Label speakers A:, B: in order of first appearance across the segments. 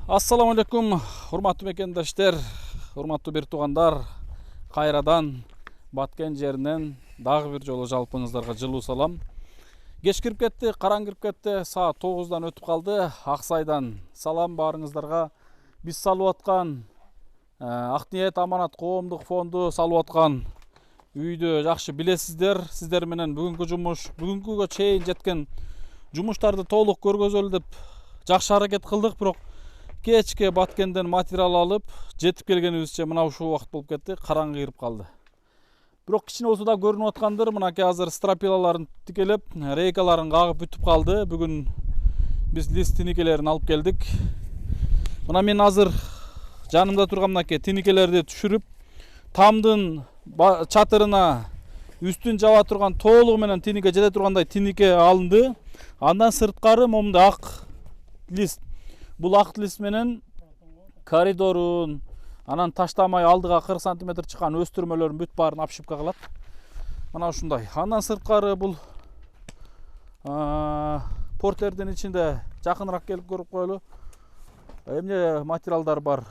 A: Assalamu алейкум, урматтуу мекендештер, урматтуу бир туугандар. Кайрадан Баткен жеринен дагы бир жолу жалпыңыздарга жылуу салам. Кеч кирип кетти, караң кирип кетти, саат 9-дан өтүп калды. Аксайдан салам баарыңыздарга. Биз салып аткан Ак ниет аманат коомдук фонду салып аткан үйдү жакшы билесиздер. Сиздер менен бүгүнкүгө чейин жеткен жумуштарды толук көргөзөлү деп жакшы аракет кылдык, бирок кечке Баткенден материал алып жетип келгенибизче мына ушул убакыт болуп кетти, караңгы кирип калды. Бирок кичине болсо да көрүнүп аткандыр, мынакей азыр стропилаларын тикелеп, рейкаларын кагып бүтүп калды. Бүгүн биз лист тиникелерин алып келдик. Мына мен азыр жанымда турган мынакей тиникелерди түшүрүп, тамдын чатырына үстүн жаба турган толугу менен тинике жете тургандай тинике алынды. Андан сырткары момундай ак лист. Бул ак лист менен коридорун, анан таштамай алдыга 40 см чыккан өстүрмөлөрүн бүт баарын обшивка кылат. Мына ушундай. Андан сырткары бул портердин ичинде жакыныраак келип көрүп коелу. Эмне материалдар бар?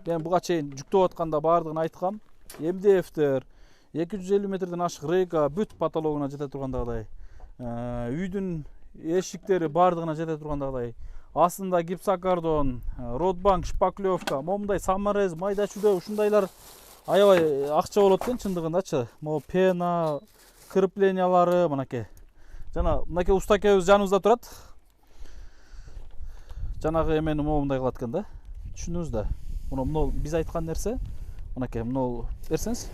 A: Мен буга чейин жүктөп атканда баардыгын айткам. МДФтер, 250 метрден ашык рейка бүт потологуна жете тургандагыдай. Үйдүн эшиктери баардыгына жете тургандагыдай. Астында гипсокартон, родбанк, шпаклевка, момундай саморез, майда чүйдө ушундайлар аябай акча болот экен чындыгындачы. Могу пена, креплениялары мынакей. Жана мынакей уста акебиз жаныбызда турат. Жанагы эмени момундай кылат экен да. Түшүндүңүз да. Муну биз айткан нерсе, мынакей муну берсеңиз.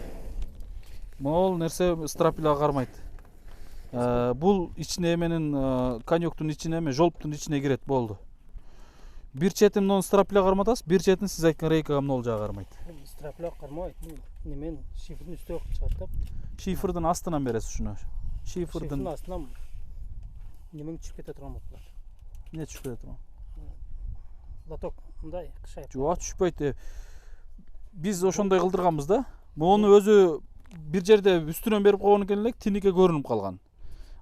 A: Могул нерсе стропилага кармайт. Бул ичине эменин коньоктун ичине эме жолуптун ичине кирет, болду. Бир четин муну стропилага карматасыз, бир четин сиз айткан рейкага могул жагы кармайт.
B: Стропилага кармайт. Немен шифрдин үстүнө чыгат да.
A: Шифрдин астынан бересиз ушуну. Шифрдин
B: астынан немен түшүп кете турган болуп калат.
A: эмне түшүп кете турган?
B: Лоток мындай кышайып.
A: Жок, түшпөйт. Биз ошондой кылдырганбыз да. Муну өзү бир жерде үстүнөн берип койгон экен элек, тинике көрүнүп калган.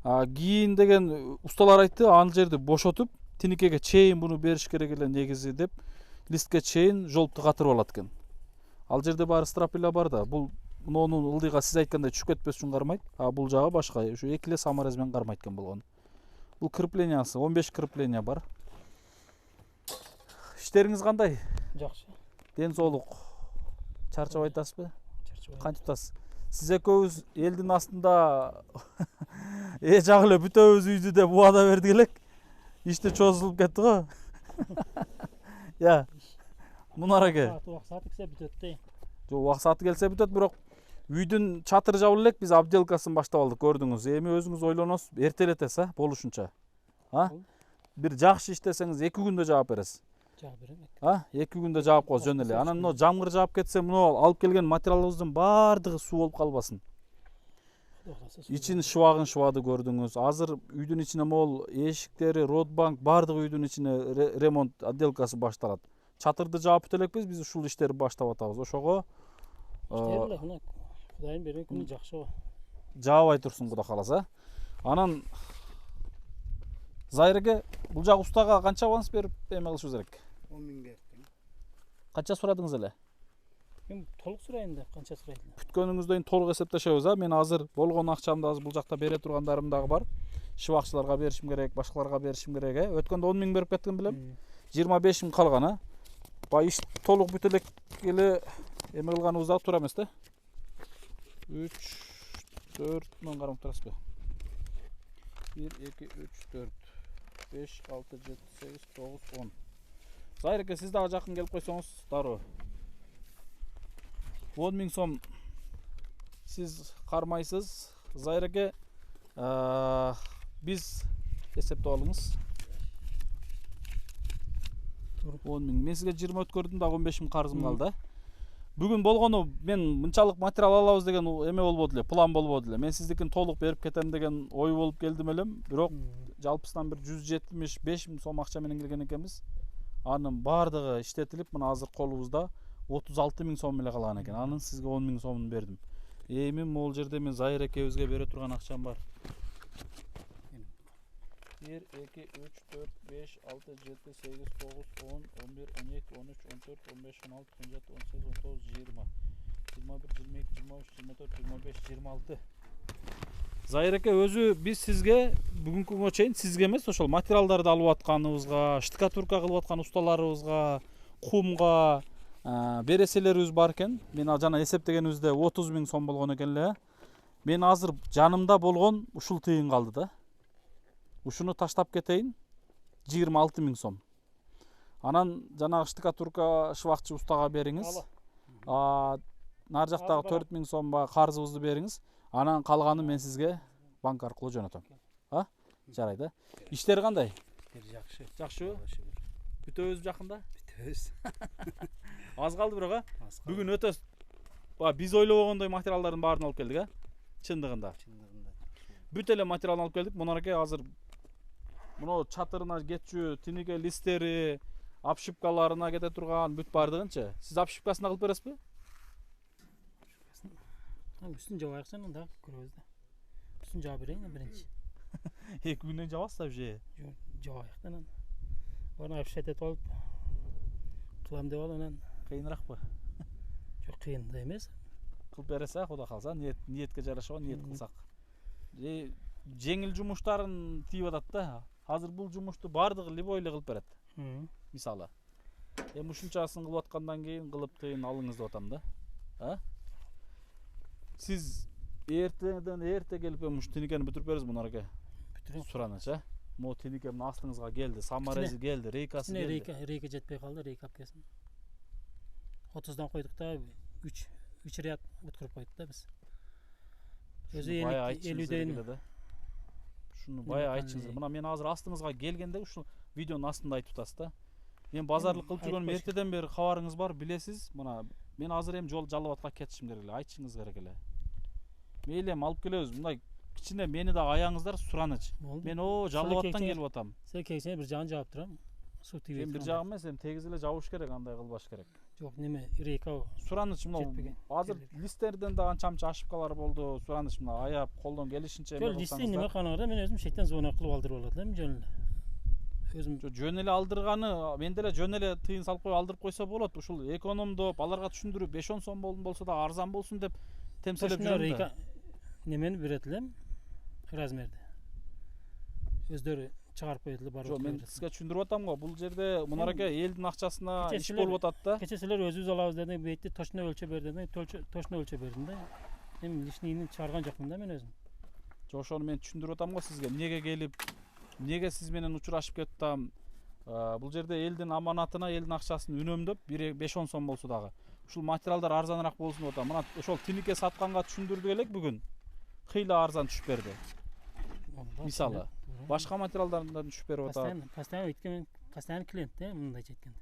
A: Кийин деген усталар айтты, ал жерди бошотуп, тиникеге чейин буну бериш керек эле негизи деп, листке чейин жолупту катырып алат экен. Ал жерде баары стропила бар да. Бул мунун ылдыйга сиз айткандай түшүп кетпес үчүн кармайт. Бул жагы башка, ушу эки эле саморез менен кармайт экен болгон. Бул креплениясы, 15 крепления бар. Иштериңиз кандай?
B: Жакшы.
A: Ден соолук. Чарчабай атасызбы?
B: Чарчабай.
A: Кантип атасыз? Сиз экөөбүз элдин астында жагы эле бүтөбүз үйдү деп убада бердик элек. Иште чозулуп кетти го. Я. Мунар аке.
B: Убакыты келсе бүтөт да.
A: Жок, убакыты келсе бүтөт, бирок үйдүн чатыры жабылы элек, биз обделкасын баштап алдык, көрдүңүз. Эми өзүңүз ойлоносуз, эртелетесиз, болушунча. Бир жакшы иштесеңиз 2 күндө жаап бересиз.
B: Жаап берем.
A: 2 күндө жаап коесуз жөн эле. Анан мына жамгыр жаап кетсе, мына алып келген материалыбыздын баардыгы суу болуп калбасын. Ичин шыбагын көрдүңүз. Азыр үйдүн ичине могул эшиктери, родбанк, баардык үйдүн ичине ремонт отделкасы башталат. Чатырды жаап бүтө элекпиз, биз ушул иштерди баштап атабыз. Ошого
B: Кудайым берген күнү жакшы го.
A: Жаабай турсун Кудай кааласа. Анан Зайреге бул жак устага канча аванс берип эме кылышыбыз керек?
B: 10 000 бердим.
A: Канча сурадыңыз эле?
B: Мен толук сурайын да, канча сурайт эле.
A: Бүткөнүңүздөн толук эсептешебиз. Мен азыр болгон акчамды азыр бул жакта бере тургандарым дагы бар. Шыбакчыларга беришим керек, башкаларга беришим керек. Өткөндө 10 000 берип кеттим билем. 25 000 калган, иш толук бүтө элек эле эме кылганыбыз дагы туура эмес да. 3 4 мын карап турасызбы? 1 2 3 4 5 6 7 8 9 10. Зайреке, сиз дагы жакын келип койсоңуз дароо. 10 000 сом сиз кармайсыз. Зайреке, биз эсептеп алыңыз. 10 000. Мен сизге 20 өткөрдүм да 15 000 карызым калды. Бүгүн болгону мен мынчалык материал алабыз деген эме болбоду эле, план болбоду эле. Мен сиздикин толук берип кетем деген ой болуп келдим элем, бирок жалпысынан бир 175 000 сом акча менен келген экенбиз. Анын баардыгы иштетилип, мына азыр колубузда 36 000 сом эле калган экен. Анын сизге 10 000 сомун бердим. Эми могул жерде мен Зайыр экебизге бере турган акчам бар. 1 2 3 4 5 6 7 8 9 10 11 12 13 14 15 16 17 18 19 20 21 22 23 24 25 26. Зайыр эке өзү биз сизге бүгүнкү күнгө чейин сизге эмес ошол материалдарды алып атканыбызга, штукатурка кылып аткан усталарыбызга, кумга береселерибиз бар экен. Мен жана эсептегенибизде 30 000 сом болгон экен эле. Мен азыр жанымда болгон ушул тыйын калды да. Ушуну таштап кетейин 26 000 сом. Анан жанагы штукатурка шыбакчы устага бериңиз. Нар жактагы 4 000 сом карзыбызды бериңиз. Анан калганын мен сизге банк аркылуу жөнөтөм. Жарайт, Иштер кандай?
B: Жакшы.
A: Жакшыбы? Бүтөбүз жакында?
B: Бүтөбүз.
A: Аз калды бирок, Бүгүн өтө биз ойлобогондой материалдардын баарын алып келдик, Чындыгында. Бүт эле материалын алып келдик. Мунараке азыр мына чатырына кетчү, тиниге листтери, обшивкаларына кете турган бүт бардыгынчы. Сиз обшивкасын кылып бересизби?
B: Üstün cevap sen da görüyoruz da. Üstün cevap vereyim de birinci.
A: 2 күндөн жабасыз же?
B: Cevap da lan. Bana bir şey de olup kılam devam lan.
A: Кыйыныракпы?
B: Çok kıyın da emez.
A: Кылып бересе, Кудай калса, ниетке жарашабы ниет кылсак. Жеңил жумуштарын тийип атат да. Азыр бул жумушту бардыгы любой эле кылып берет. Мисалы. Эми ушунчасын кылып аткандан кийин кылып тыйын алыңыз деп атам да. Сиз эрте келип уш тинекени бүтүрүп бересиз Мунараке.
B: Бүтүрөм.
A: Сураныч, Мо тинеке мына астыңызга келди, самарези келди, рейкасы келди.
B: Рейка жетпей калды, рейка апкесин. 30'dan koyduk da 3 riyat butkırıp koyduk da biz. Özü
A: elüdeyin. Şunu bayağı aytчыңыз. Мына мен азыр астыңызга келгенде ушул видеонун астында айтып атасыз да. Мен базарлык кылып жүргөнүм эртеден бери кабарыңыз бар, билесиз. Мына мен азыр эми жол Жалал-Абадка кетишим керек эле, айтчыңыз керек эле. Мейли эми алып келебиз. Мындай кичине мени да аяңыздар сураныч. Мен Жалал-Абадтан келип атам.
B: Sen кексене бир жагын жаап турам. Суу тийбей.
A: Мен бир жагы эмес, эми тегиз эле жабыш керек, андай кылбаш керек.
B: Жок, неме рейка.
A: Сураныч мына азыр листтерден да анча-мынча ошибкалар болду. Сураныч мына аяп колдон келишинче
B: Жол листи неме канагыда мен өзүм шектен звонок кылып алдырып алат элем жөн эле. Өзүм
A: жөн эле алдырганы, мен деле жөн эле тыйын салып коюп алдырып койсо болот. Ушул экономдоп, аларга түшүндүрүп 5-10 сом болсо да арзан болсун деп темселеп жүрөм да.
B: Немени берет элем размерде. Өздөрү чыгарып коет эле барып.
A: Жок, мен сизге түшүндүрүп атам го. Бул жерде Мунараке элдин акчасына иш болуп атат да.
B: Кече силер өзүбүз алабыз дедиң, бейтти точно өлчөп бер дедиң, точно өлчөп бердим да. Эми лишнийни чыгарган жокмун да мен өзүм.
A: Жок, ошону мен түшүндүрүп атам го сизге. Эмнеге келип, эмнеге сиз менен учурашып кеттам? Бул жерде элдин аманатына, элдин акчасын үнөмдөп 5-10 сом болсо дагы ушул материалдар арзаныраак болсун деп атам. Мына ошол тинеке сатканга түшүндүрдүк элек бүгүн. Кыйла арзан түшүп берди. Мисалы, башка материалдардан түшүп берип атат.
B: Постоянно өйткөн постоянно клиент да, мындайча айтканда.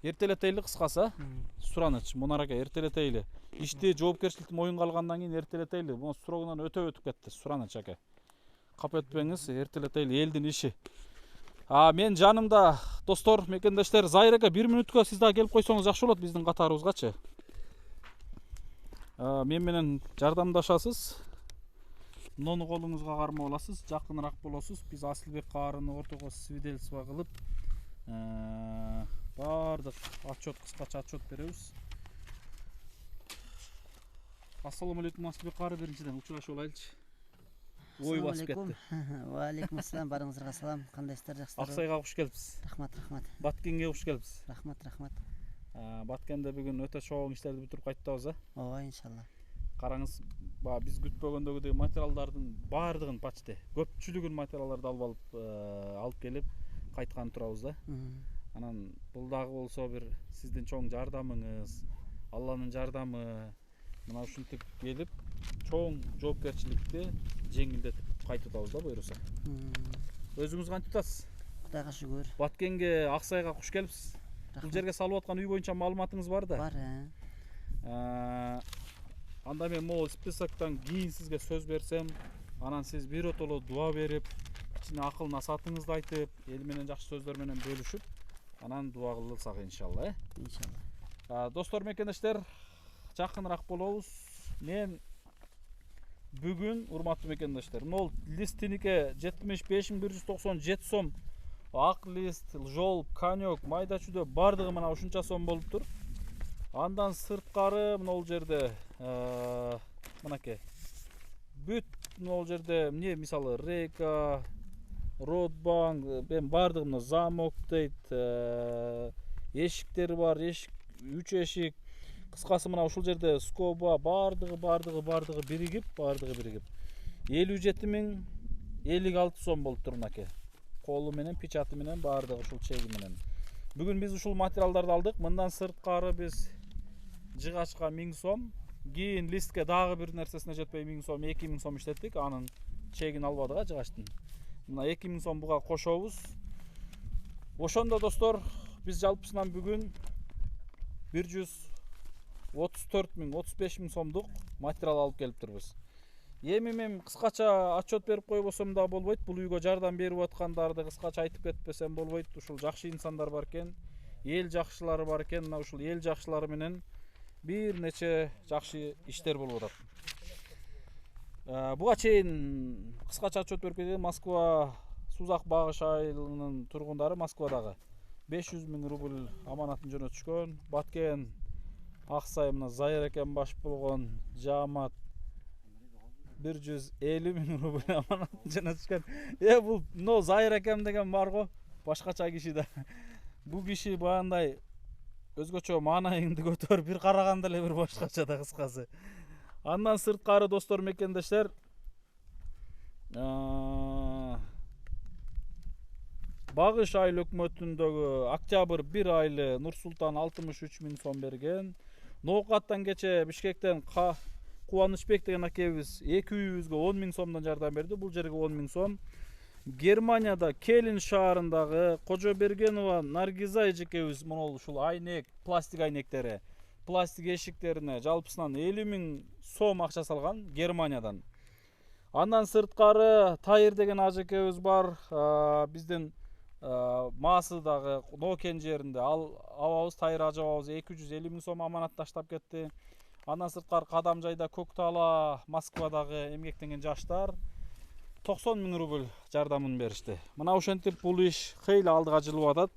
A: Эртелетейли кыскасы, сураныч, Мунараке эртелетейли. Ишти жоопкерчиликти моюнга алгандан кийин эртелетейли. Бул срогунан өтүп кетти, сураныч аке. Кап өтпөңүз, эртелетейли, элдин иши. Мен жанымда достор, мекендештер, Зайыр аке 1 мүнөткө сиз дагы келип койсоңуз жакшы болот биздин катарыбызгачы. Мен менен жардамдашасыз. Нону колуңузга кармап аласыз, жакыныраак болосуз. Биз Асылбек каарыны ортого свидетельство кылып, бардык отчет, кыскача отчет беребиз. Ассаламу алейкум Асылбек каары, биринчиден учурашып алайлычы. Ой басып кетти.
C: Ва алейкум ассалам, барыңыздарга салам. Кандайсыздар, жакшысыздар?
A: Аксайга куш келипсиз.
C: Рахмат.
A: Баткенге куш келипсиз.
C: Рахмат.
A: Баткенде бүгүн өтө чоң иштерди бүтүрүп кайттыбыз,
C: Ооба, иншалла.
A: Караңыз, биз күтпөгөндөгүдөй материалдардын баардыгын почти көпчүлүгүн материалдарды алып келип кайткан турабыз да. Анан бул дагы болсо бир сиздин чоң жардамыңыз, Алланын жардамы. Мына ушинтип келип чоң жоопкерчиликти жеңилдетип кайтып атабыз да буюрса. Өзүңүз кантип атасыз?
C: Кудайга шүгүр.
A: Баткенге Аксайга куш келипсиз. Бул жерге салып аткан үй боюнча маалыматыңыз бар да?
C: Бар,
A: Анда мен могу списоктон кийин сизге сөз берсем, анан сиз биротоло дуа берип, кичине акыл насаатыңызды айтып, эл менен жакшы сөздөр менен бөлүшүп, анан дуа кылсак иншалла,
C: Иншалла.
A: Достор, мекендештер, жакыныраак болобуз. Мен Бүгүн урматтуу мекендештер, мол листиники 75.197 сом. Ак лист, жол, конек, майда чүйдө бардыгы мына ушунча сом болуп тур. Андан сырткары мына жерде мынакей. Бүт мына жерде эмне мисалы Рейка, Ротбанк, ben бардыгы мына замок дейт, эшиктер бар, эшик 3 эшик. Кыскасы мына ушул жерде скоба бардыгы биригип 57.056 сом болуп тур мынакей. Колу менен, печаты менен бардыгы ушул чеги менен. Бүгүн биз ушул материалдарды алдык. Мындан сырткары биз жыгачка 1000 сом, кийин листке дагы бир нерсесине жетпей 1000 сом, 2000 сом иштеттик. Анын чегин албадык а жыгачтын. Мына 2000 сом буга кошобуз. Ошондо достор, биз жалпысынан бүгүн 134.000-35.000 сомдук материал алып келип турбуз. Эми мен кыскача отчет берип койбосом да болбойт. Бул үйгө жардам берип аткандарды кыскача айтып кетпесем болбойт. Ушул жакшы инсандар бар экен, эл жакшылары бар экен. Мына ушул эл жакшылары менен бир нече жакшы иштер болуп атат. Буга чейин кыскача отчет берип кеткен Москва Сузак Багыш айылынын тургундары Москвадагы 500.000 рубль аманатын жөнөтүшкөн. Баткен Аксай мына Зайыр экен баш болгон Жамат 150.000 рубль аманатын жөнөтүшкөн. Бул но Зайыр экем деген бар го, башкача киши да. Бул киши баягындай өзгөчө маанайыңды көтөрүп бир караганда эле бир башкача да кыскасы. Андан сырткары достор мекендештер, Багыш айыл өкмөтүндөгү октябрь 1 айлы Нур-Султан 63.000 сом берген. Ноокаттан кече Бишкектен Кубанычбек деген акебиз 2 үйүбүзгө 10.000 сомдон жардам берди. Бул жерге 10.000 сом. Германияда Келин шаарындагы Кожобергенова Наргиза эжекебиз монол ушул айнек, пластик айнектери, пластик эшиктерине жалпысынан 50.000 сом акча салган Германиядан. Андан сырткары Тайыр деген ажекебиз бар, биздин Маасыдагы Нокен жеринде ал абабыз Тайыр ажабабыз 250.000 сом аманат таштап кетти. Андан сырткары Кадамжайда Көктала Москвадагы эмгектенген жаштар 90.000 рубль жардамын беришти. Мына ошентип бул иш хейли алдыга жылып атат.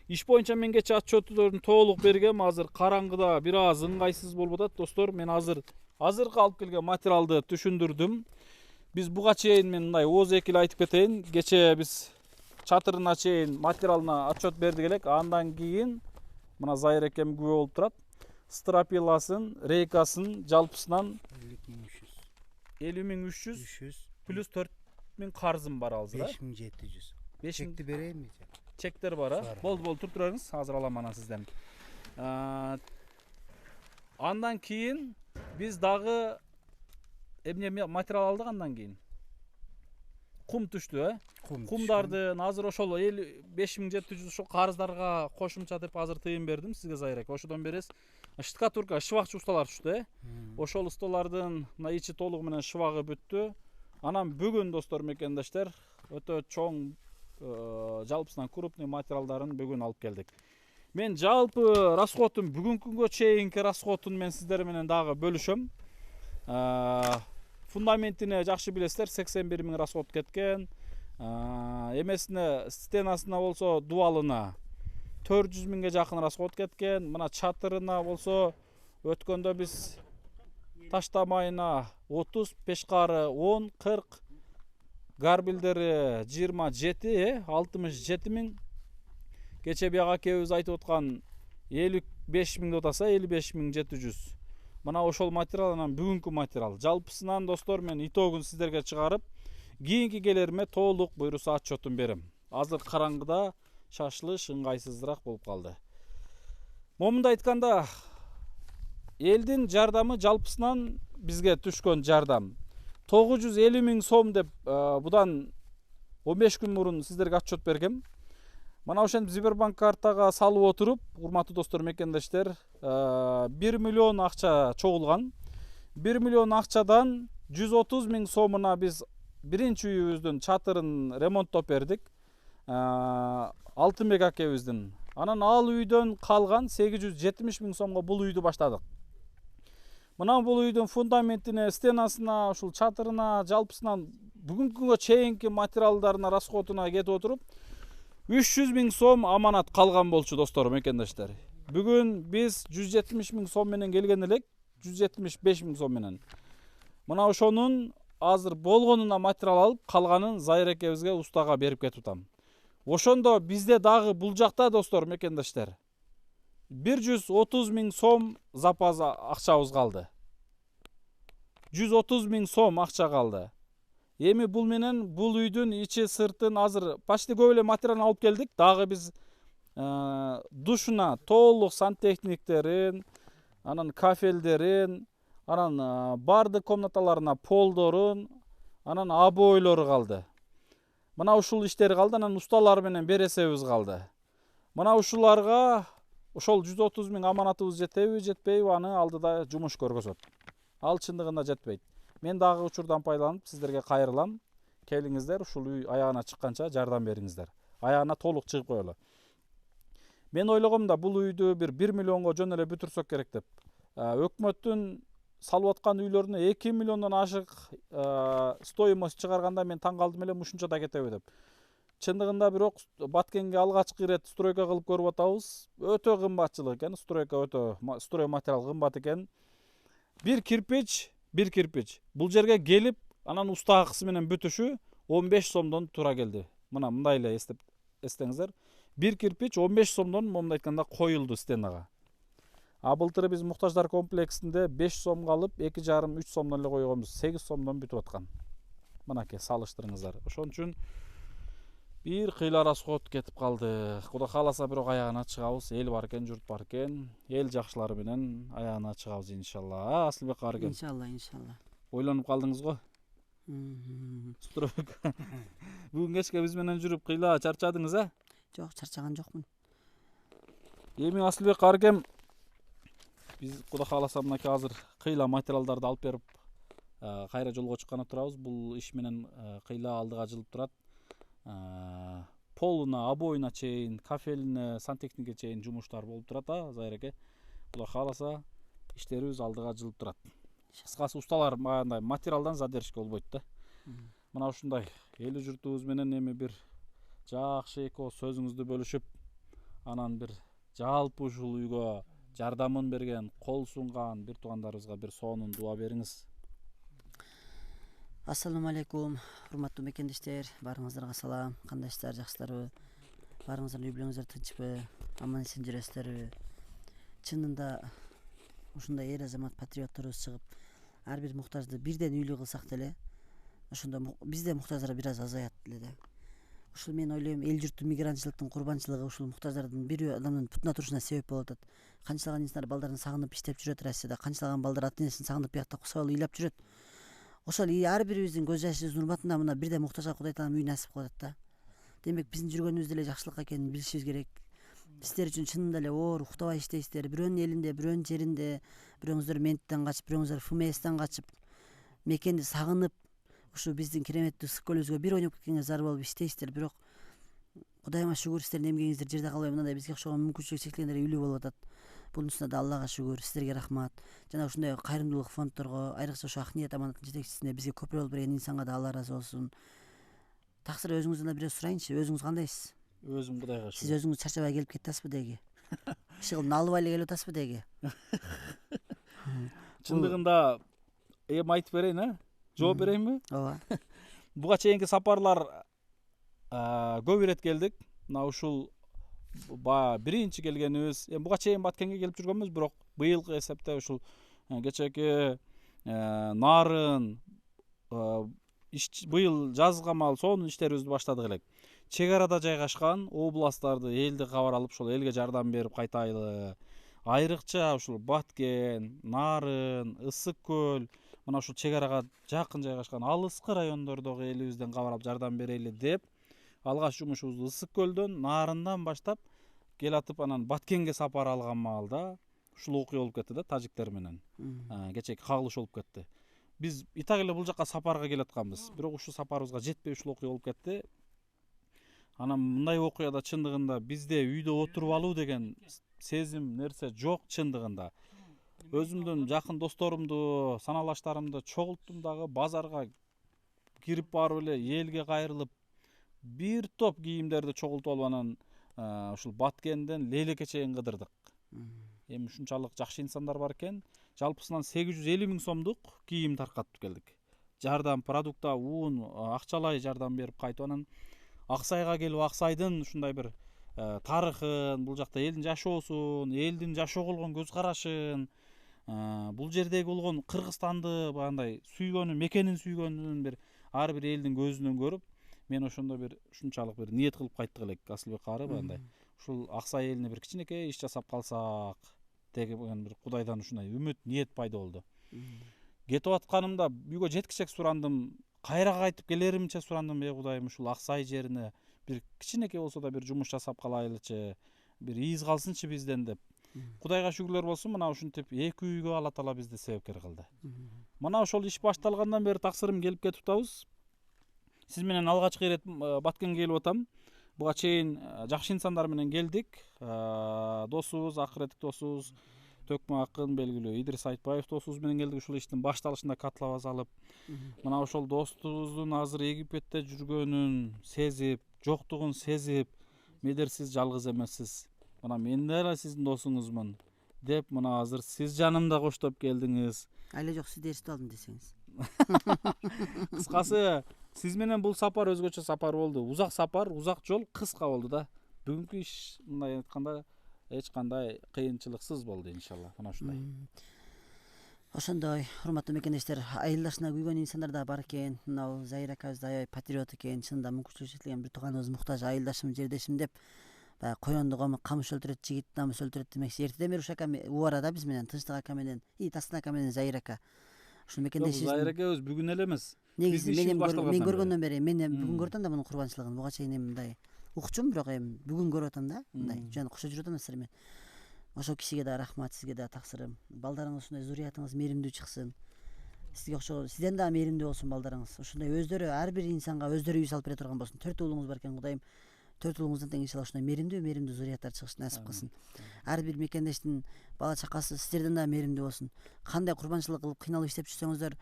A: Иш боюнча мен кече отчеттөрдүн толук бергем. Азыр караңгыда бир аз ыңгайсыз болуп атат достор. Мен азыркы алып келген материалды түшүндүрдүм. Биз буга чейин мен мындай ооз эки эле айтып кетейин. Кече биз чатырына чейин материалына отчет бердик элек. Андан кийин мына Зайыр экем күбө болуп турат. Стропиласын, рейкасын жалпысынан 50.300 плюс 4.000 карзым бар азыр.
D: 5.700. Чекти берейинби?
A: Чектер бар, а? Болду, туруп туруңуз, азыр алам анан сизден. Андан кийин биз дагы эмне материал алдык андан кийин. Кум түштү, Кумдардын азыр ошол 5.700 ошол карыздарга кошумча деп азыр тыйын бердим сизге Зайыр эке. Ошодон бересиз. Штукатурка, шывакчы усталар түштү, Ошол усталардын мына ичи толугу менен шывагы бүттү. Анан бүгүн достор мекендештер өтө чоң жалпысынан крупный материалдарын бүгүн алып келдик. Мен жалпы расходтун бүгүнкү күнгө чейинки расходтун мен сиздер менен дагы бөлүшөм. Фундаментине жакшы билесиздер, 81.000 расход кеткен. Эмесине стенасына болсо дубалына 400.000ге жакын расход кеткен. Мына чатырына болсо өткөндө биз таштамайына 30, пешкары 10, 40, гарбилдери 27, 67.000. Кече бияк акебиз айтып аткан 55.000 деп атаса 55.700. Мына ошол материал анан бүгүнкү материал. Жалпысынан достор мен итогун сиздерге чыгарып, кийинки келериме толук буйруса отчетун берем. Азыр караңгыда шашылыш ыңгайсызыраак болуп калды. Момундай айтканда, элдин жардамы жалпысынан бизге түшкөн жардам 950.000 сом деп будан 15 күн мурун сиздерге отчет бергем. Мана ошентип Сбербанк картага салып отуруп, урматтуу достор мекендештер, 1 миллион акча чогулган. 1 миллион акчадан 130.000 сомуна биз биринчи үйүбүздүн чатырын ремонттоп бердик. Алтынбек акебиздин. Анан ал үйдөн калган 870.000 сомго бул үйдү баштадык. Мына бул үйдүн фундаментине, стенасына, ушул чатырына, жалпысынан бүгүнкү күнгө чейинки материалдарына, расходуна кетип отуруп 300 000 сом аманат калган болчу достор, мекендаштар. Бүгүн биз 170 000 сом менен келген элек, 175 000 сом менен. Мына ошонун азыр болгонуна материал алып, калганын Зайыр экебизге, устага берип кетип атам. Ошондо бизде дагы бул жакта достор, мекендаштар, 130 000 сом запас акчабыз калды. 130 000 сом акча калды. Эми бул менен бул үйдүн ичи сыртын азыр почти көп эле материал алып келдик. Дагы биз душуна толук сантехниктерин, анан кафелдерин, анан бардык комнаталарына полдорун, анан обойлору калды. Мына ушул иштери калды, анан усталар менен бересебиз калды. Мына ушуларга ошол 130 000 аманатыбыз жетеби, жетпейби, аны алдыда жумуш көргөзөт. Ал чындыгында жетпейт. Мен дагы учурдан пайдаланып сиздерге кайрылам. Келиңиздер, ушул үй аягына чыкканча жардам бериңиздер. Аягына толук чыгып коелу. Мен ойлогом да бул үйдү бир 1 миллионго жөн эле бүтүрсөк керек деп. Өкмөттүн салып аткан үйлөрүнө 2 миллиондон ашык стоимость чыгарганда мен таң калдым эле, ушунча да кетеби деп. Чындыгында бирок Баткенге алгачкы ирет стройка кылып көрүп атабыз. Өтө кымбатчылык экен, строй материал кымбат экен. Bir kirpич бул жерге келип, анан уста акысы менен бүтүшү 15 сомдон тура келди. Мына мындай эле эстеңиздер. Bir kirpич 15 сомдон момундай айтканда коюлду стенага. А былтыры биз муктаждар комплексинде 5 сомго алып, 2,5-3 сомдон эле койгонбуз. 8 сомдон бүтүп аткан. Мынакей салыштырыңыздар. Ошон үчүн бир кыйла расход кетип калды. Кудай кааласа бирок аягына чыгабыз. Эл бар экен, журт бар экен. Эл жакшылары менен аягына чыгабыз иншалла. Асылбек Карыген.
C: Иншалла.
A: Ойлонуп калдыңыз го? Стройка. Бүгүн кечке биз менен жүрүп кыйла чарчадыңыз, а?
C: Жок, чарчаган жокмун.
A: Эми Асылбек Карыген биз кудай кааласа мынакей азыр кыйла материалдарды алып берип кайра жолго чыкканы турабыз. Бул иш менен кыйла алдыга жылып турат. Полуна, обоюна чейин, кафелине, сантехникке чейин жумуштар болуп турат, а Зайыр эке. Кудай кааласа иштерибиз алдыга жылып турат. Кыскасы усталар мындай материалдан задержка болбойт да. Мына ушундай эли журтубуз менен эми бир жакшы эко сөзүңүздү бөлүшүп, анан бир жалпы ушул үйгө жардамын берген, кол сунган бир туугандарыбызга бир сонун дуа бериңиз.
C: Ассаламу алейкум, урматтуу мекендештер, барыңыздарга салам. Кандайсыздар, жакшысыздарбы? Барыңыздар үй бүлөңүздөр тынчпы? Аман эсен жүрөсүздарбы? Чынында ушундай эр азамат патриотторубуз чыгып, ар бир муктажды бирден үйлүү кылсак деле, ошондо бизде муктаждар бир аз азаят эле да. Ушул мен ойлойм, эл журттун мигрантчылыктын курбанчылыгы ушул муктаждардын бир адамдын путуна турушуна себеп болуп атат. Канчалаган инсандар балдарын сагынып иштеп жүрөт Россияда, канчалаган балдар ата энесин сагынып биякта кусабалы ыйлап жүрөт. Ошол ар бирибиздин көз жашыбыздын урматында мына бирден муктажга Кудай таалам үй насип кылып атат да. Демек биздин жүргөнүбүз деле жакшылык экенин билишибиз керек. Сиздер үчүн чынында эле оор уктабай иштейсиздер. Бирөөнүн элинде, бирөөнүн жеринде, бирөөңүздөр менттен качып, бирөөңүздөр ФМСтен качып, мекенди сагынып, ушу биздин кереметтүү ысык көлүбүзгө бир ойноп кеткенге зар болуп иштейсиздер. Бирок Кудайыма шүгүр, сиздердин эмгегиңиздер жерде калбай мындай бизге окшогон мүмкүнчүлүгү чектелгендер үйлүү болуп атат. Бунусуна да Аллага шүгүр, сиздерге рахмат. Жана ушундай кайрымдуулук фонддорго, айрыкча ошо Ак ниет аманаттын жетекчисине бизге көпүрө болуп берген инсанга да Алла ыраазы болсун. Таксыр өзүңүздөн да бир өз сурайынчы, өзүңүз кандайсыз?
A: Өзүм Кудайга шүгүр.
C: Сиз өзүңүз чарчабай келип кетасызбы деги? Ишыгылдын албай эле келип атасызбы деги?
A: Чындыгында эми айтып берейин, а? Жооп берейинби?
C: Ооба.
A: Буга чейинки сапарлар көп ирет келдик. Мына ушул биринчи келгенибиз. Эми буга чейин Баткенге келип жүргөнбүз, бирок быйылкы эсепте ушул кечээки нарын быйыл жазга маал сонун иштерибизди баштадык элек. Чек арада жайгашкан областтарды, элди кабар алып, ошол элге жардам берип кайтайлы. Айрыкча ушул Баткен, Нарын, Ысык көл, мына ушул чек арага жакын жайгашкан алыскы райондордогу элибизден кабар алып жардам берели деп, алгач жумушубузду Ысык көлдөн, Нарындан баштап келатып, анан Баткенге сапар алган маалда ушул окуя болуп кетти да, тажиктер менен. Кечээки кагылыш болуп кетти. Биз итак эле бул жака сапарга келатканбыз, бирок ушул сапарыбызга жетпей ушул окуя болуп кетти. Анан мындай окуяда чындыгында бизде үйдө отуруп алуу деген сезим нерсе жок чындыгында. өзүмдүн жакын досторумду, саналаштарымды чогулттум дагы базарга кирип барып эле элге кайрылып бир топ кийимдерди чогултуп алып анан ушул Баткенден Лейлекке чейин кыдырдык. Эми ушунчалык жакшы инсандар бар экен. Жалпысынан 850 000 сомдук кийим таркатып келдик. Жардам, продукта, уун, акчалай жардам берип кайтып анан Аксайга келип Аксайдын ушундай бир тарыхын, бул жакта элдин жашоосун, элдин жашоого болгон көз карашын, бул жердеги болгон Кыргызстанды баягындай сүйгөнүн, мекенин сүйгөнүн бир ар бир элдин көзүнөн көрүп, мен ошондо бир ушунчалык бир ниет кылып кайттык элек Асылбек кары баягындай. Ушул Аксай элине бир кичинекей иш жасап калсак деген бир Кудайдан ушундай үмүт, ниет пайда болду. Кетип атканымда үйгө жеткичек сурандым, кайра кайтып келеримче сурандым, Кудайым ушул Аксай жерине бир кичинекей болсо да бир жумуш жасап калайлычы, бир из калсынчы бизден деп. Кудайга шүгүрлөр болсун, мына ушинтип 2 үйгө Алла Таала бизди себепкер кылды. Мына ошол иш башталгандан бери таксырым келип кетип атабыз. Сиз менен алгачкы ирет Баткенге келип атам. Буга чейин жакшы инсандар менен келдик. Досубуз, акыретик досубуз, Төкмө акын белгилүү Идрис Айтбаев досубуз менен келдик. Ушул иштин башталышында катлабаз алып, мына ошол достубуздун азыр Египетте жүргөнүн сезип, жоктугун сезип, медер сиз жалгыз эмессиз. Мына мен деле сиздин досуңузмун деп, мына азыр сиз жанымда коштоп келдиңиз.
C: Айла жок, сизди эстип алдым десеңиз.
A: Кыскасы, сиз менен бул сапар өзгөчө сапар болду. Узак сапар, узак жол кыска болду да. Бүгүнкү иш мындай айтканда эч кандай кыйынчылыксыз болду иншалла. Мына ушундай.
C: Ошондой урматтуу мекендештер, айылдашына күйгөн инсандар да бар экен. Мына Заира акабыз аябай патриот экен. Чынында мүмкүнчүлүгү чектелген бир тууганыбыз муктаж, айылдашым, жердешим деп баягы коёнду камыш өлтүрөт, жигит намыс өлтүрөт демекчи. Эртеден бери ушу ака убарада биз менен Тынчтык ака менен, Тасын ака менен Заира ака. Ушул мекендешибиз.
A: Заира акабыз бүгүн эле эмес.
C: Негизи мен көргөндөн бери, мен бүгүн көрүп атам да мунун курбанчылыгын. Буга чейин эми мындай укчумун, бирок эми бүгүн көрүп атам да. Мындай жана кошо жүрүп атам сиздер менен. Ошол кишиге да рахмат, сизге да таксырым. Балдарыңыз ушундай зуриятыңыз мээримдүү чыксын. Сизге окшогон сизден да мээримдүү болсун балдарыңыз. Ушундай өздөрү ар бир инсанга өздөрү үй салып бере турган болсун. 4 уулуңуз бар экен, Кудайым. 4 уулуңуздун тең иншалла ушундай мээримдүү зурияттар чыгышын насип кылсын. Ар бир мекендештин бала чакасы сиздерден да мээримдүү болсун. Кандай курбанчылык кылып кыйналып иштеп жүрсөңүздөр,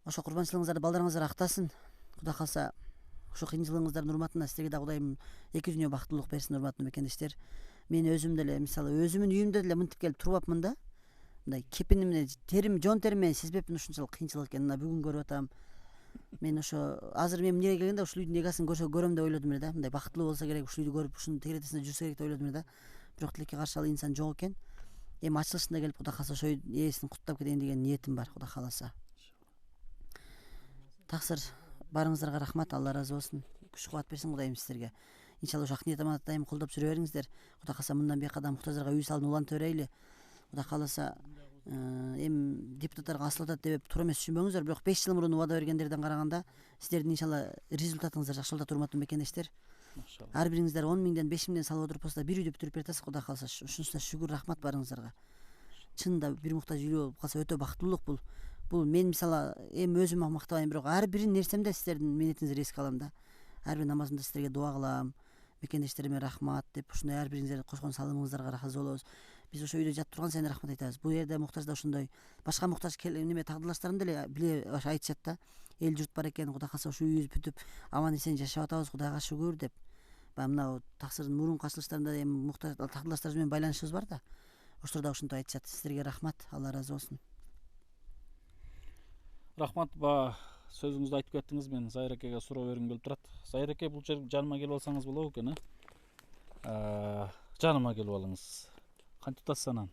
C: ошо курбанчылыгыңыздарды балдарыңыздар актасын. Кудай калса, ошо кыйынчылыгыңыздардын урматына силерге да Кудайым 2 дүйнө бактылык берсин, урматтуу мекендештер. Мен өзүм деле мисалы өзүмдүн үйүмдө деле мынтип келип туруп апмын да. Мындай кепинимне терим, жон терим менен сезбепмин ушунчалык кыйынчылык экенин. Мына бүгүн көрүп атам. Мен ошо азыр мен эмнеге келгенде ушул үйдүн эгасын көрөм деп ойлодум эле да. Мындай бактылуу болсо керек, ушул үйдү көрүп ушунун тегеретесинде жүрсө керек деп ойлодум эле да. Бирок тилекке каршы ал инсан жок экен. Эми ачылышында келип Кудай кааласа ошол ээсин куттап кетейин деген ниетим бар, Кудай кааласа. Таксыр барыңыздарга рахмат, Алла ыраазы болсун. Күч кубат берсин Кудайым сиздерге. Иншалла ошо ак ниет аманат дайым колдоп жүрө бериңиздер. Кудай кааласа мындан бияка да муктаждарга үй салып улантып берейли. Кудай кааласа эми депутаттарга асыл атат деп туура эмес түшүнбөңүздөр, бирок 5 жыл мурун убада бергендерден караганда сиздердин иншалла результатыңыздар жакшы болот, урматтуу мекендештер. Ар бириңиздер 10 миңден 5 миңден салып отуруп болсо да бир үйдү бүтүрүп беретесиз, Кудай кааласа. Ушунусуна шүгүр, рахмат барыңыздарга. Чынында бир муктаж үй болуп калса өтө бактылуулук бул. Бул мен мисалы эми өзүмө мактабайм, бирок ар бир нерсемде сиздердин минетиңизди эске алам да. Ар бир намазымда сиздерге дуа кылам. Мекендештериме рахмат деп ушундай ар бириңиздер кошкон салымыңыздарга ыраазы болобуз. Биз ошо үйдө жатып турган сайын рахмат айтабыз. Бул жерде муктажда ошондой башка муктаж неме тагдырлаштарын деле биле айтышат да. Эл журт бар экен, Кудай кааласа ошо үйүбүз бүтүп аман эсен жашап атабыз, Кудайга шүгүр деп. Мына таксырдын мурунку ачылыштарында эми муктаж тагдырлаштарыбыз менен байланышыбыз бар да. Ошолор да ушинтип айтышат. Сиздерге рахмат, Алла ыраазы болсун.
A: Рахмат, сөзүңүздү айтып кеттиңиз. Мен Заира акеге суроо бергим келип турат. Заира аке, бул жер жаныма келип алсаңыз болобу экен, жаныма келип алыңыз. Кантип атасыз анан?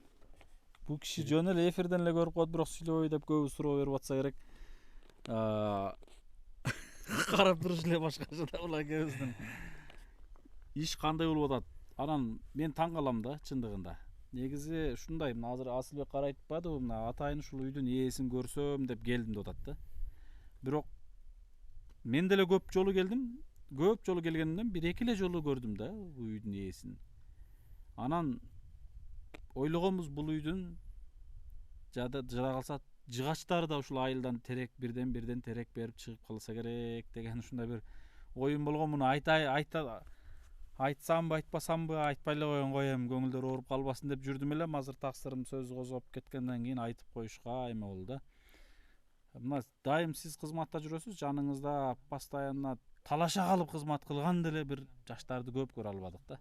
A: Бул киши жөн эле эфирден эле көрүп коет, бирок сүйлөбөй деп көбү суроо берип атса керек. Карап туруш эле башкача бул акебиздин иш кандай болуп атат. Анан мен таң калам да, чындыгында. Негизи ушундай, мына азыр Асылбек кара айтпадыбы, мына атайын ушул үйдүн ээсин көрсөм деп келдим деп атат да. Бирок мен деле көп жолу келдим. Көп жолу келгенимден 1-2 эле жолу көрдүм да бул үйдүн ээсин. Анан ойлогонбуз бул үйдүн жада калса жыгачтары да ушул айылдан терек бирден терек берип чыгып калса керек деген ушундай бир оюм болгон. Муну айтсамбы айтпасамбы айтпай эле коем көңүлдөр ооруп калбасын деп жүрдүм элем. Азыр таксырым сөз козгоп кеткенден кийин айтып коюшка айма болду да. Мына дайым сиз кызматта жүрөсүз, жаныңызда постоянно талаша калып кызмат кылган деле бир жаштарды көп көрө албадык да.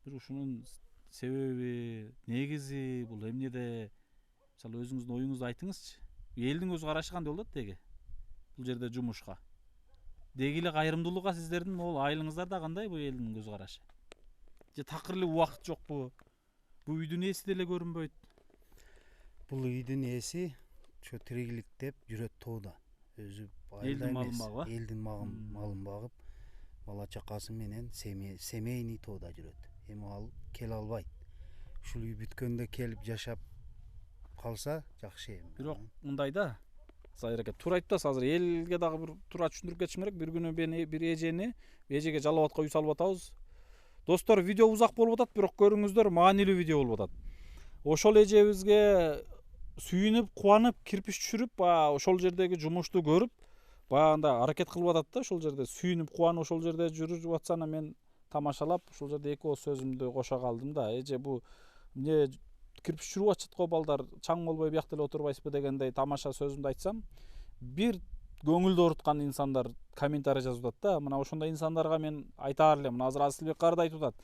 A: Бир ушунун себеби, негизи бул эмнеде? Мисалы өзүңүздүн оюңузду айтыңызчы. Элдин көз карашы кандай болот деги? Бул жерде жумушка. Деги эле кайрымдуулукка сиздердин могул айылыңыздар да кандай бу элдин көз карашы? Же такыр эле убакыт жокпу? Бул үйдүн ээси деле көрүнбөйт.
D: Бул үйдүн ээси ошо тиригилик деп жүрөт тоодо. Өзү
A: Элдин малын багып,
D: элдин малын багып, бала чакасы менен семейный тоодо жүрөт. Эми ал келе албайт. Ушул үй бүткөндө келип жашап калса жакшы эми.
A: Бирок мындай да, Зайыр эке туура айтасыз. Азыр элге дагы бир туура түшүндүрүп кетишим керек. Бир күнү бир эжеге жалап аткан үй салып атабыз. Достор, видео узак болуп атат, бирок көрүңүздөр, маанилүү видео болуп атат. Ошол эжебизге сүйүнүп, кубанып, кирпич түшүрүп, ошол жердеги жумушту көрүп, баягында аракет кылып атат да, ошол жерде сүйүнүп, кубанып ошол жерде жүрүп атсана мен тамашалап, ошол жерде эки ооз сөзүмдү кошо калдым да. Эже бу эмне кирпич түшүрүп атышат го балдар, чаң болбой биякта эле отурбайсызбы дегендей тамаша сөзүмдү айтсам, бир көңүлдү ооруткан инсандар комментарий жазып атат да. Мына ошондой инсандарга мен айтаар элем, мына азыр Асылбек кары да айтып атат.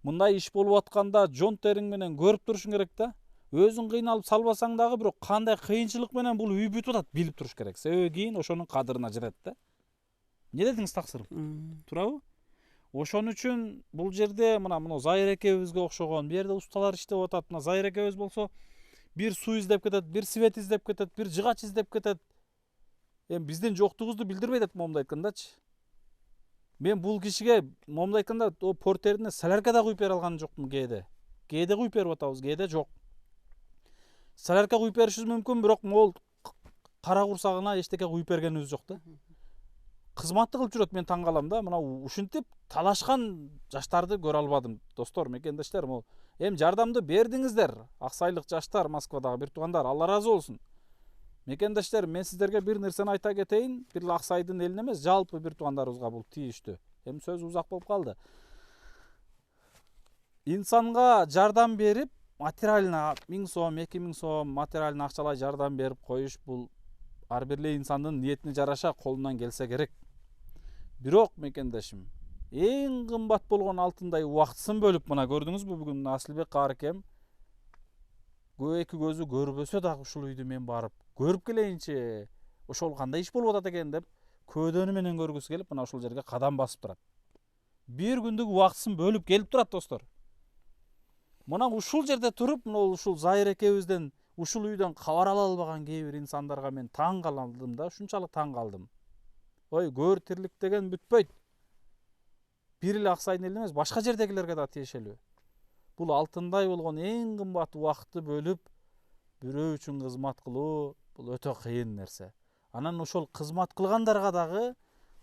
A: Мындай иш болуп атканда жон териң менен көрүп турушуң керек да. Өзүң кыйналып салбасаң дагы бирок кандай кыйынчылык менен бул үй бүтүп атат билип туруш керек. Себеби кийин ошонун кадырына жетет да. Эмне дедиңиз таксырым? Туурабы? Ошон үчүн бул жерде мына Зайыр экебизге окшогон, бу жерде усталар иштеп атат. Мына Зайыр экебиз болсо бир суу издеп кетет, бир свет издеп кетет, бир жыгач издеп кетет. Эми биздин жоктугубузду билдирбей атат момундай айткандачы. Мен бул кишиге момундай айтканда портерине солярка да куюп бере алган жокмун кээде. Кээде куюп берип атабыз, кээде жок. Солярка куюп беришибиз мүмкүн, бирок могул кара курсагына эчтеке куюп бергенибиз жок да. Кызматты кылып жүрөт, мен таң калам да. Мына ушинтип талашкан жаштарды көрө албадым. Достор, мекендештер, эми жардамды бердиңиздер. Аксайлык жаштар, Москвадагы бир туугандар, Алла ыраазы болсун. Мекендештер, мен сиздерге бир нерсени айта кетейин. Бир Аксайдын элине эмес, жалпы бир туугандарыбызга бул тийиштүү. Эми сөз узак болуп калды. Инсанга жардам берип, материально 1000 сом, 2000 сом материально акчалай жардам берип коюш, бул ар бир эле инсандын ниетине жараша колунан келсе керек. Бирок мекендешим, эң кымбат болгон алтындай убактысын бөлүп, мына көрдүңүзбү бүгүн Асылбек каарыкем эки көзү көрбөсө дагы ушул үйдү мен барып көрүп келейинчи, ошол кандай иш болуп атат экен деп көдөнү менен көргүсү келип, мына ушул жерге кадам басып турат. Бир күндүк убактысын бөлүп келип турат, достор. Мына ушул жерде туруп, ушул Зайыр экебизден, ушул үйдөн кабар ала албаган кээ бир инсандарга мен таң калдым да, ушунчалык таң калдым. Ой, көр тирлик деген бүтпөйт. Бир эле Аксайдын элине эмес, башка жердегилерге да тиешелүү. Бул алтындай болгон эң кымбат убакытты бөлүп, бирөө үчүн кызмат кылуу, бул өтө кыйын нерсе. Анан ошол кызмат кылгандарга дагы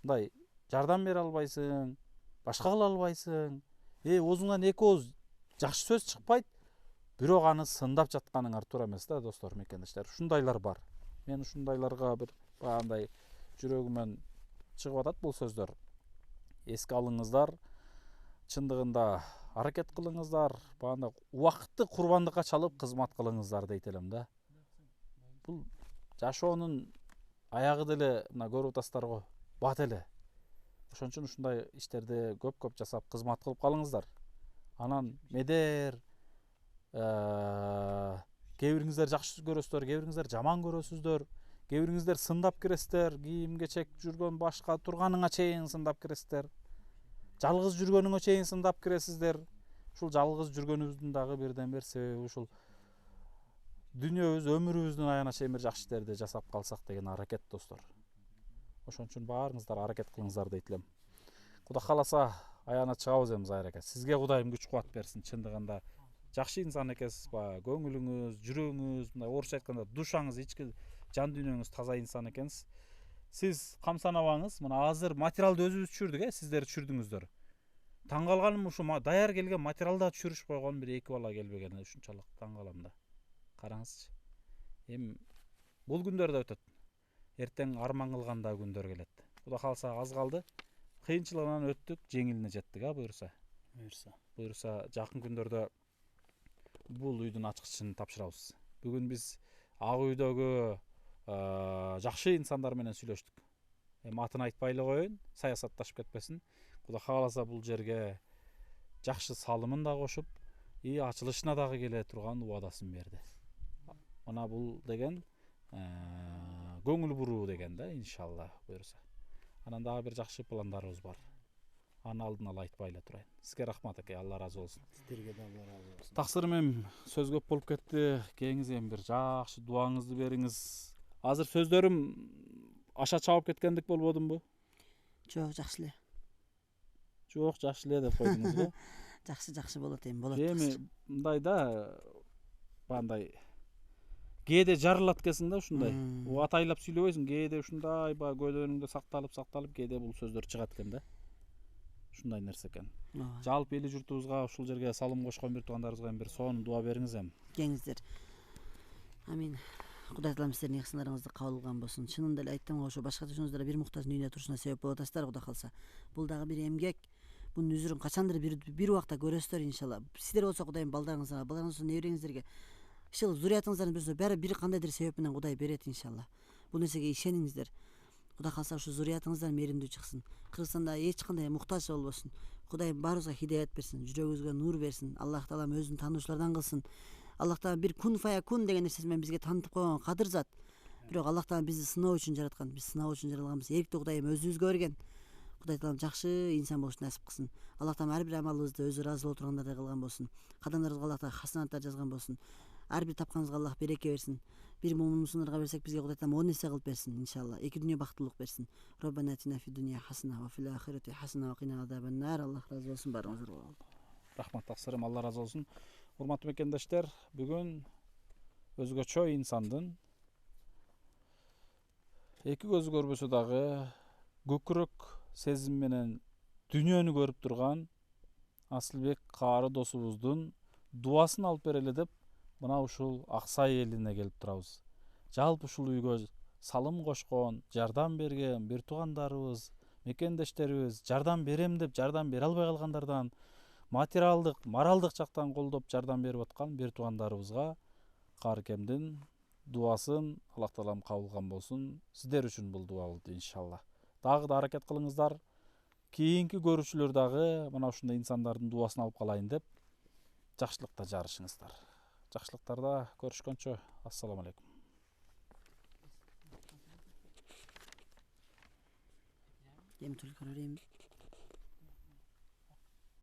A: мындай жардам бере албайсың, башка кыла албайсың. Оозуңан эки ооз жакшы сөз чыкпайт, бирок аны сындап жатканыңар туура эмес да, достор, мекендештер. Ушундайлар бар. Мен ушундайларга бир баягындай жүрөгүмөн чыгып атат бул сөздөр. Эске алыңыздар. Чындыгында аракет кылыңыздар. Баягында убакытты курбандыкка чалып кызмат кылыңыздар дейт элем да. Бул жашоонун аягы деле мына көрүп атасыздар го, бат эле. Ошон үчүн ушундай иштерди көп жасап кызмат кылып калыңыздар. Анан медер кээ бириңиздер жакшы көрөсүздөр, кээ бириңиздер жаман көрөсүздөр. Кээ бириңиздер сындап киресиздер, кийим кечек жүргөн башка турганыңа чейин сындап киресиздер. Жалгыз жүргөнүңө чейин сындап киресиздер. Ушул жалгыз жүргөнүбүздүн дагы бирден бир себеби ушул дүйнөбүз, өмүрүбүздүн аягына чейин бир жакшы иштерди жасап калсак деген аракет, достор. Ошон үчүн баарыңыздар аракет кылыңыздар дейт элем. Кудай кааласа аягына чыгабыз эми, Зайыр эке. Сизге Кудайым күч кубат берсин. Чындыгында жакшы инсан экенсиз, көңүлүңүз, жүрөгүңүз, мындай орусча айтканда душаңыз, ички жан дүйнөңүз таза инсан экенсиз. Сиз камсанабаңыз. Мына азыр материалды өзүбүз түшүрдүк, сиздер түшүрдүңүздөр. Таң калганым ушу даяр келген материалда түшүрүш койгон бир эки бала келбеген, ушунчалык таң калам да. Караңызчы. Эми бул күндөр да өтөт. Эртең арман кылган да күндөр келет. Кудай кааласа аз калды. Кыйынчылыгынан өттүк, жеңилине жеттик, буюрса. Буюрса жакын күндөрдө бул үйдүн ачкычын тапшырабыз. Бүгүн биз ак үйдөгү жакшы инсандар менен сүйлөштүк. Эми атын айтпай эле коеюн, саясатташып кетпесин. Кудай кааласа бул жерге жакшы салымын да кошуп, ачылышына дагы келе турган убадасын берди. Мына бул деген көңүл буруу деген да, иншалла буюрса. Анан дагы бир жакшы пландарыбыз бар. Аны алдын ала айтпай эле турайын. Сизге рахмат аке, Алла разы болсун.
D: Сиздерге да Алла разы болсун.
A: Таксырым эми сөз көп болуп кетти. Кеңиз эми бир жакшы дуаңызды бериңиз. Азыр сөздөрүм аша чабып кеткендик болбодумбу?
C: Жок, жакшы эле.
A: Жок, жакшы эле деп койдуңузбу?
C: Жакшы болот эми, болот.
A: Эми мындай да, бандай кээде жарылат экенсиң да ушундай. Атайлап сүйлөбөйсүң, кээде ушундай баягы көдөнүңдө сакталып, кээде бул сөздөр чыгат экен да. Ушундай нерсе экен. Жалпы эли журтубузга ушул жерге салым кошкон бир туугандарыбызга бир сонун дуа бериңиз эми.
C: Кеңиздер. Амин. Кудай Таалам сиздердин ыхсандарыңызды кабыл кылган болсун. Чынында эле айттым го, ошо башка түшүңүздөр бир муктаждын үйүнө турушуна себеп болуп атасыздар, Кудай калса. Бул дагы бир эмгек. Бунун үзүрүн качандыр бир убакта көрөсүздөр иншалла. Сиздер болсо Кудайым балдарыңыздарга, небереңиздерге ушул зурятыңыздардын бирөөсү баары бир кандайдыр себеп менен Кудай берет иншалла. Бул нерсеге ишениңиздер. Кудай калса ушу зурятыңыздар мээримдүү чыксын. Кыргызстанда эч кандай муктаж болбосун. Кудайым баарыбызга хидаят берсин, жүрөгүбүзгө нур берсин. Аллах Таалам өзүн таануучулардан кылсын. Аллах Таалам бир кун фая кун деген нерсеси менен бизге таанытып койгон кадыр зат. Бирок Аллах Таалам бизди сыноо үчүн жараткан. Биз сыноо үчүн жаралганбыз. Эркти Кудайым өзүбүзгө берген. Кудай Таалам жакшы инсан болушту насип кылсын. Аллах Таалам ар бир амалыбызды өзү ыраазы болуп тургандарды кылган болсун. Кадамдарыбызга Аллах Таалам хасанаттар жазган болсун. Ар бир тапканыбызга Аллах береке берсин. Бир мумунсундарга берсек бизге Кудай Таалам 10 эсе кылып берсин иншалла. Эки дүйнө бактылык берсин. Роббана атина фид дуния хасана ва фил ахирати хасана ва кина азабан нар. Аллах разы болсун баарыңыздарга.
A: Рахмат таксырым, Алла разы болсун. Урматтуу мекендештер, бүгүн өзгөчө инсандын эки көзү көрбөсө дагы көкүрөк сезим менен дүйнөнү көрүп турган Асылбек каары досубуздун дуасын алып берели деп мына ушул Аксай элине келип турабыз. Жалпы ушул үйгө салым кошкон, жардам берген бир туугандарыбыз, мекендештерибиз, жардам берем деп жардам бере албай калгандардан, материалдык, моралдык жактан колдоп жардам берип аткан бир туугандарыбызга Каарыкемдин дуасын Аллах Таалам кабыл кылган болсун. Сиздер үчүн бул дуа болду иншалла. Дагы да аракет кылыңыздар. Кийинки көрүүчүлөр дагы мына ушундай инсандардын дуасын алып калайын деп жакшылыкта жарышыңыздар. Жакшылыктарда көрүшкөнчө, ассаламу алейкум.
C: Эми төлкөрөйм.